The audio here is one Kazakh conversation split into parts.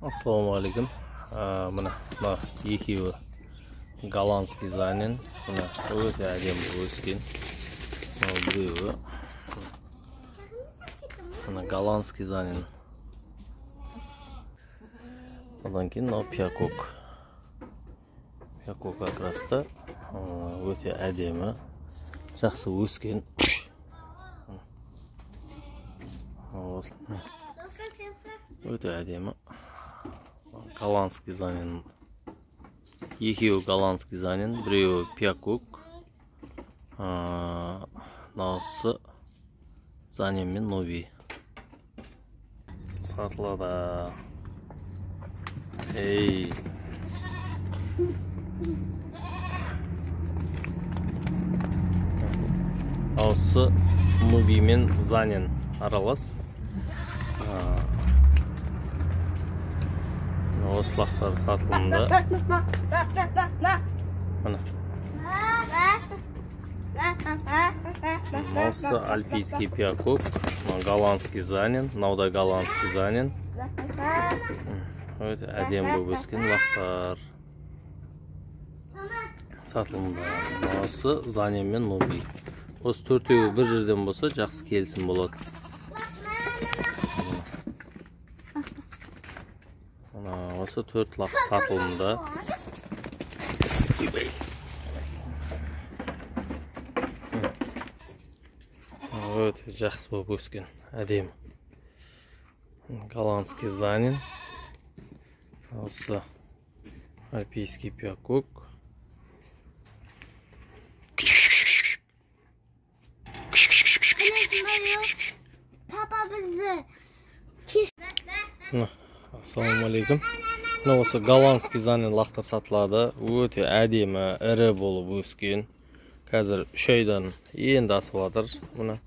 Assalomu alaykum. Mana ikkovi gollandskiy zanin. Mana o'ta adem o'skin. Birovi mana gollandskiy zanin. Ondan keyin piyakok. Piyakok atrasida o'ta ademi, yaxshi o'skin. O'ta ademi. Голландский занин. Ikkovi голландский занин, birovi piyakok. Navsi zanin men novi. Satılada. Ey. Navsi novi men zanin aralas. Oslaqlar satılımda. Mana. Navsi альпийский piyakok, голландский занин, навда голландский занин. O'ta adem bo'lib o'sgan vaqtlar satılımda. Navsi zanin men nobi. O'z to'rtovi bir yerdan bo'lsa, yaxshi kelsin bo'ladi. Осы 4 laq satılımda. Evet, жақсы болып өскен әдем. Голландский занин. Осы альпийский piyakok. Papa bizi. Assalomu alaykum. Осы голландский занин laqtar satılады. O'ta ademi, iri bo'lib o'sgan. Hozir 3 oydan endi asib жатыр. Buni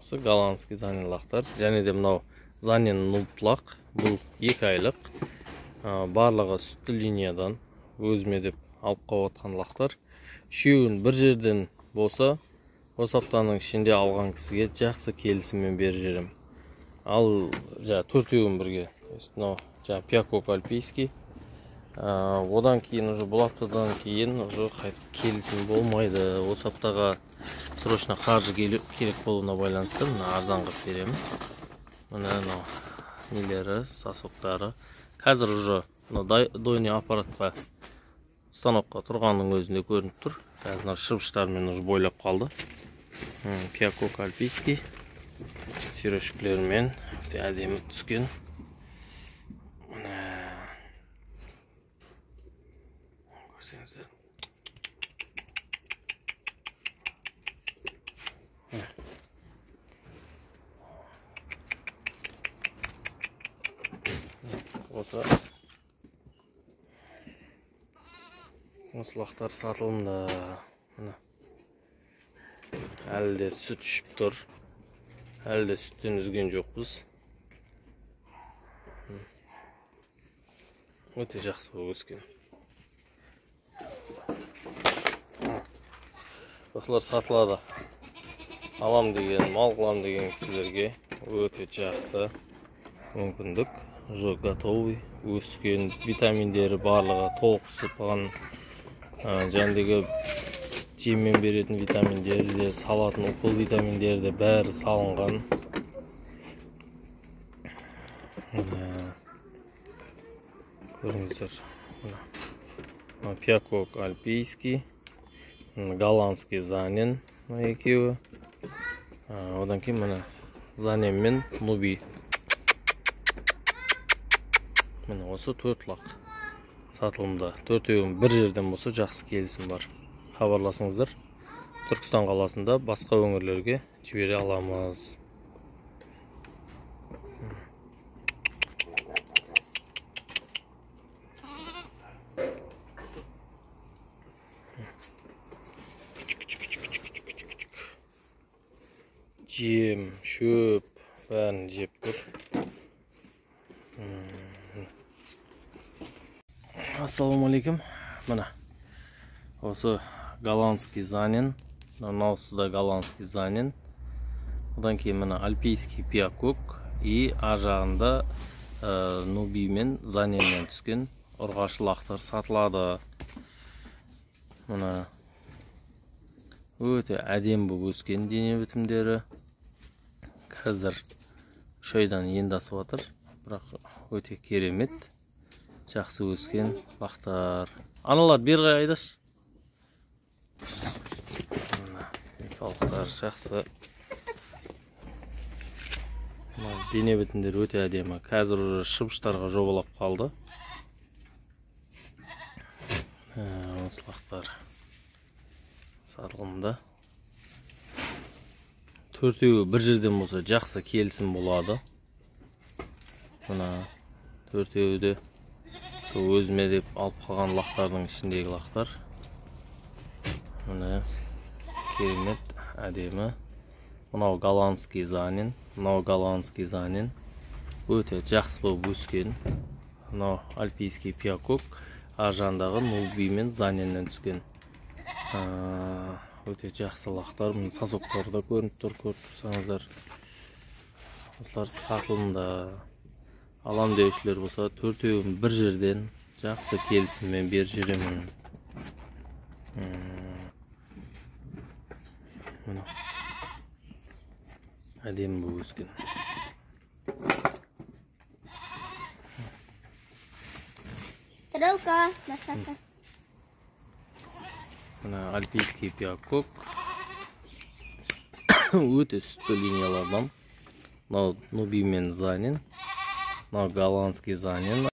осы голландский занин laqtar. Және де мынау занин nuplaq. Бұл 2 айлық. Барлығы сүтті линиядан өзіме деп алып қойып жатқан laqtar. Үшеуін бір жерден болса, осы аптаның ішінде алған кісіге жақсы келісіммен беріп жүрем. Ал төртеуін бірге. Мынау piyakok альпийский. Одан кейін уже бұл аптадан кейін уже қайтып келісім болмайды. Осы аптаға срочно қаржы керек болуына байланысты мына арзанға беремін. Мына нелері, сасоқтары. Қазір уже дойный аппаратқа станокқа тұрғанның өзінде көрініп тұр. Қазір шыбыштармен уже бойлап қалды. Piyakok альпийский. Сережкілермен әдемі түскен. Көрсеңіздер. Осы laqtar satılımda. Әлі де сүт ішіп тұр. Әлі де сүттен үзген жоқпыз. Өте жақсы болып өскен. Осылар сатылады. Алам деген, мал қылам деген кісілерге өте жақсы мүмкіндік. Уже готовый, өскен, витаминдері барлығы толық сыпаған. Жәндегі жеммен беретін витаминдері де, салатын укол витаминдері де бәрі салынған. Көріңіздер. Piyakok альпийский, голландский занин екеуі. Одан кейін мына занин мен нуби. Міне осы 4 laq сатылымда. Төртеуін бір жерден болса жақсы келісім бар. Хабарласыңыздар. Түркістан қаласында басқа өңірлерге жібере аламыз. Жем, шөп, бәрін жеп тұр. Ассаламу алейкум. Мына осы голландский занин. Мынаусы да голландский занин. Одан кейін мына альпийский пиакок и ар жағында нуби мен заненнен түскен ұрғашы лақтар сатылады. Мына өте әдем болып өскен дене бітімдері. Қазір 3 айдан енді асып жатыр, бірақ өте керемет, жақсы өскен лақтар. Аналар бері айдаш. Денсаулықтары жақсы. Дене бітімдері өте әдемі. Қазір шыбыштарға жобалап қалды. Осы лақтар сатылымда. 4-еуі бір жерден болса жақсы келісім болады. Мына 4-еуі де өзіме деп алып қалған лақтардың ішіндегі лақтар. Мына керемет, әдемі. Мынау голландский занин, мынау голландский занин. Өте жақсы болып өскен. Мынау альпийский пиакок, ар жағындағы нуби мен заниннен түскен. Өте жақсы лақтар. Мына сазоктары да көрініп тұр, көріп тұрсаңыздар. Осылар сатылымда. Алам деушілер болса, 4-еуін бір жерден жақсы келісіммен бер жүремін. Әдемі болып өскен. Трелка. Мына альпийский пиакок. Өте сүтті линиялардан. Мынау нуби мен занин. Мынау голландский занин.